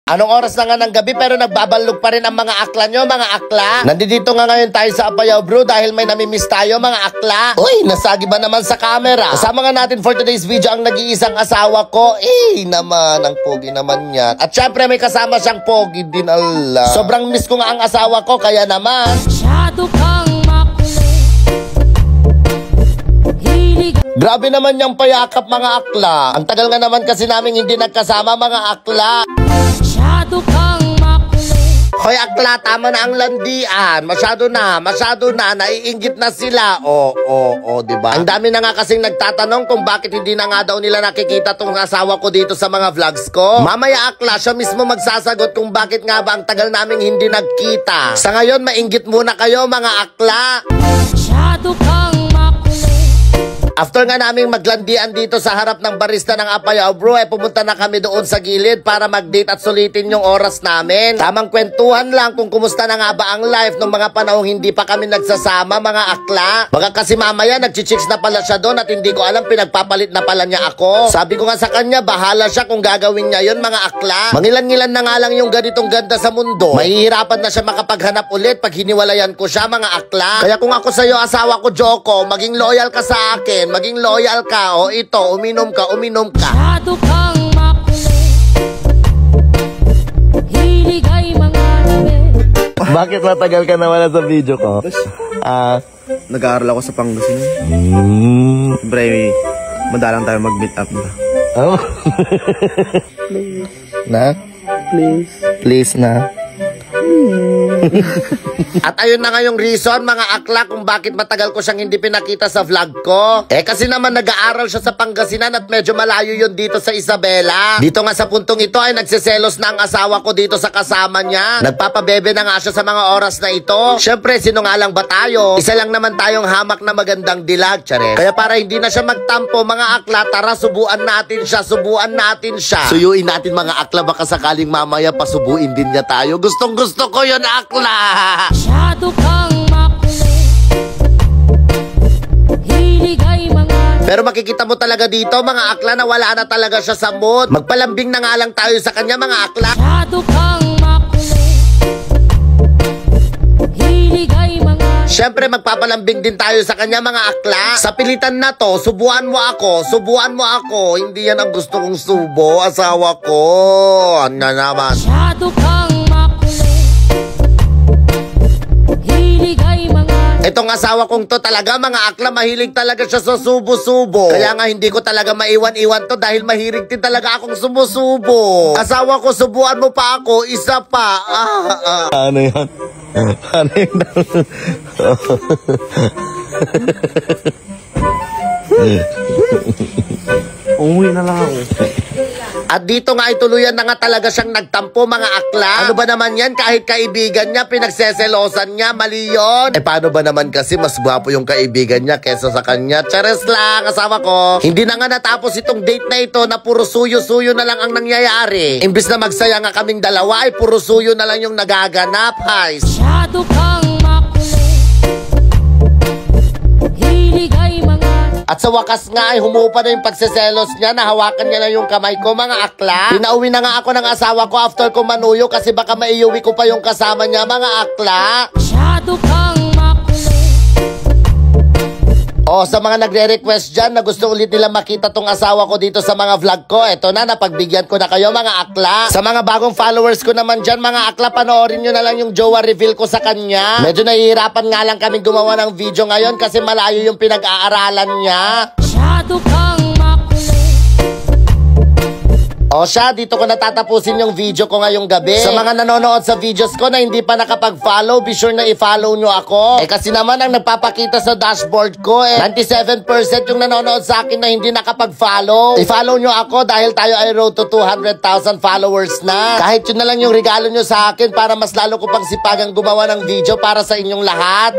Anong oras na nga ng gabi pero nagbabalog pa rin ang mga akla nyo, mga akla? Nandito nga ngayon tayo sa Apayao Bro dahil may namimiss tayo, mga akla. Uy, nasagi ba naman sa camera? Kasama nga natin for today's video ang nag-iisang asawa ko. Naman, ang pogi naman yan. At syempre may kasama siyang pogi din, Allah. Sobrang miss ko nga ang asawa ko, kaya naman masyado kang grabe naman yung payakap, mga akla. Ang tagal nga naman kasi namin hindi nagkasama, mga akla. Masyado kang makulit. Hoy akla, tama na ang landian. Masyado na, naiinggit na sila. Diba? Ang dami na nga kasing nagtatanong kung bakit hindi na nga daw nila nakikita tong asawa ko dito sa mga vlogs ko. Mamaya akla, siya mismo magsasagot kung bakit nga ba ang tagal naming hindi nagkita. Sa ngayon, mainggit muna kayo, mga akla. Masyado kang after nga naming maglandian dito sa harap ng barista ng Apayao Bro, pumunta na kami doon sa gilid para mag-date at sulitin yung oras namin. Tamang kwentuhan lang kung kumusta na nga ba ang life nung mga panahong hindi pa kami nagsasama, mga akla. Baka kasi mamaya nagchichicks na pala siya doon at hindi ko alam pinagpapalit na pala niya ako. Sabi ko nga sa kanya, bahala siya kung gagawin niya yon, mga akla. Mangilan-ngilan na nga lang yung ganitong ganda sa mundo. Mahihirapan na siya makapaghanap ulit pag hiniwalayan ko siya, mga akla. Kaya kung ako sa'yo, asawa ko Joko, maging loyal ka sa akin. Maging loyal ka, ito, uminom ka. Masyado kang makulit. Hilig ay mga labi. Bakit matagal ka nawala sa video ko? Nag-aaral ako sa Pangasinan. Siyempre, madalang tayo mag-meet up na. Oh. Please. Na? Please. Please na. At ayun na nga yung reason, mga akla, kung bakit matagal ko siyang hindi pinakita sa vlog ko. Kasi naman nag-aaral siya sa Pangasinan at medyo malayo yun dito sa Isabela. Dito nga sa puntong ito ay nagsiselos na ang asawa ko dito sa kasama niya. Nagpapabebe na nga siya sa mga oras na ito. Syempre, sino nga lang ba tayo? Isa lang naman tayong hamak na magandang dilag, tsare. Kaya para hindi na siya magtampo, mga akla, tara subuan natin siya. Suyuin natin, mga akla, baka sakaling mamaya pasubuin din niya tayo. Gusto ko yun, akla. Masyado kang makulit. Hilig ay mga pero makikita mo talaga dito, mga akla, na wala na talaga siya sa mood. Magpalambing na nga lang tayo sa kanya, mga akla. Masyado kang makulit. Hilig ay mga syempre magpapalambing din tayo sa kanya, mga akla. Sa pilitan na to, subuan mo ako. Hindi yan ang gusto kong subo, asawa ko. Ano naman? Masyado kang itong asawa kong to talaga, mga akla, mahilig talaga siya sa subo-subo. Kaya nga hindi ko talaga maiwan-iwan to dahil mahilig din talaga akong sumusubo. Asawa ko, subuan mo pa ako, isa pa. Ano yan? Ano yan? Umuwi na lang ako. At dito nga ay tuluyan na nga talaga siyang nagtampo, mga akla. Ano ba naman yan? Kahit kaibigan niya, pinagseselosan niya, mali yun. Paano ba naman kasi mas gwapo yung kaibigan niya kesa sa kanya? Chares lang, asawa ko. Hindi na nga natapos itong date na ito na puro suyo-suyo na lang ang nangyayari. Imbis na magsaya nga kaming dalawa, ay puro suyo na lang yung nagaganap, guys. Masyado kang makulit. Hilig ay mga at sa wakas nga ay humupa na yung pagseselos niya, nahawakan niya na yung kamay ko, mga akla. Pinauwi na nga ako ng asawa ko after ko manuyo kasi baka maiuwi ko pa yung kasama niya, mga akla. Masyado kang makulit. Sa mga nagre-request dyan na gusto ulit nila makita tong asawa ko dito sa mga vlog ko, eto na, napagbigyan ko na kayo, mga akla. Sa mga bagong followers ko naman dyan, mga akla, panoorin nyo na lang yung jowa reveal ko sa kanya. Medyo nahihirapan nga lang kami gumawa ng video ngayon kasi malayo yung pinag-aaralan niya. Masyado kang siya, dito ko natatapusin yung video ko ngayong gabi. Sa mga nanonood sa videos ko na hindi pa nakapag-follow, be sure na i-follow nyo ako. Kasi naman ang nagpapakita sa dashboard ko, 97% yung nanonood sa akin na hindi nakapag-follow. I-follow nyo ako dahil tayo ay road to 200,000 followers na. Kahit yun na lang yung regalo nyo sa akin para mas lalo ko pang sipagang gumawa ng video para sa inyong lahat.